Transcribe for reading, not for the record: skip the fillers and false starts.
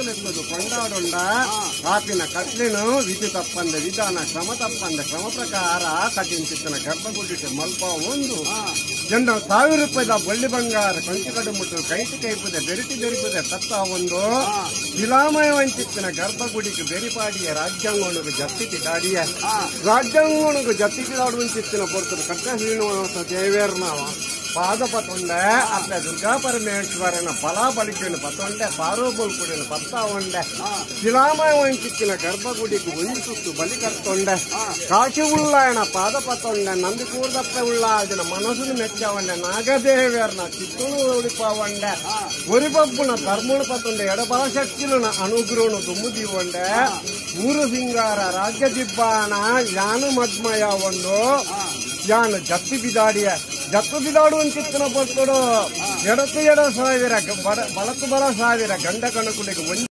ಲೆಕ್ಕದು ಕೊಂಡಾಡೊಂಡ ಕಾಪಿನ ಕಟ್ಲೆನು ವಿಧಿ ತಪ್ಪಂದೆ ವಿಧಾನ ಕ್ರಮ ತಪ್ಪಂದೆ ಕ್ರಮ ಪ್ರಕಾರ ಕಟ್ಟಿನ ಗರ್ಭಗುಡಿಟ್ಟು ಮಲ್ಪ ಒಂದು ಜನ ₹1000 ಬಳ್ಳಿ ಬಂಗಾರ ಕಂಚು ಕಡು ಮುಟ್ಟು ಕೈಟಿ ಕೈಪುದೆ ಬೆರಿಪುದೆ ತತ್ತ ಒಂದು ಶಿಲಾಮಯ ವಂಚಿತ್ತಿನ ಗರ್ಭಗುಡಿಗೆ ಬೆರಿಪಾಡಿಯ ರಾಜ್ಯಾಂಗವನಿಗೆ ಜಪ್ಪಿತಿ ದಾಡಿಯ ರಾಜ್ಯಾಂಗವನಿಗೆ ಜಪ್ಪಿತಿ ದಾಡುವಂಚಿತ್ತಿನ ಪೊರ್ತದ ಕಟ್ಟ ಶ್ರೀನಿವಾಸ ದೇವೇರ್ನಾವ ಪಾದ ಪತ್ತೊಂಡೆ ಅಪ್ಪ ದುರ್ಗಾ ಪರಮೇಶ್ವರನ ಫಲ ಬಳಿಕೆಯನ್ನು ಪತ್ತೊಂಡೆ ಪಾರೋಬೋಲ್ಕುಡಿನ ಪತ್ತ ಒಂಡೆ ಶಿಲಾಮಯ ವಂಚಿತ್ತಿನ ಗರ್ಭಗುಡಿಗೆ ಒಂದು ಸುತ್ತು ಬಲಿ ಕರ್ತೊಂಡೆ ಕಾಶಿ ಉಳ್ಳಾಯನ ಪಾದ ಪತ್ತೊಂಡೆ ನಂದಿ ಕೂರ್ದಪ್ಪ ಉಳ್ಳಾದಿನ ಮನಸ್ಸನ್ನು ಮೆಚ್ಚವಂಡೆ ನಾಗದೇವೇರ್ನ ಚಿತ್ತೂರು ಉಳಿಪವಂಡೆ ಒರಿಬಬ್ಬುನ ಧರ್ಮಣ ಪತ್ತೊಂಡೆ ಎಡಬಲ ಶಕ್ತಿಲುನ ಅನುಗ್ರಹನು ದುಮ್ಮುದಿವಂಡೆ ಊರು ಸಿಂಗಾರ ರಾಜ್ಯ ದಿಬ್ಬಾಣ ಯಾನು ಮದ್ಮಯ ಒಂದು ಯಾನು ಜತ್ತಿ ಬಿದಾಡಿಯ ಜತ್ತು ಬಿದಾಡುವಂತಿತ್ತಿನ ಬರ್ತಡು ಎಡತು 2,000 ಬಳತು ಬಲ 1,000 ಗಂಡ ಕಣಕುಡಿಗೆ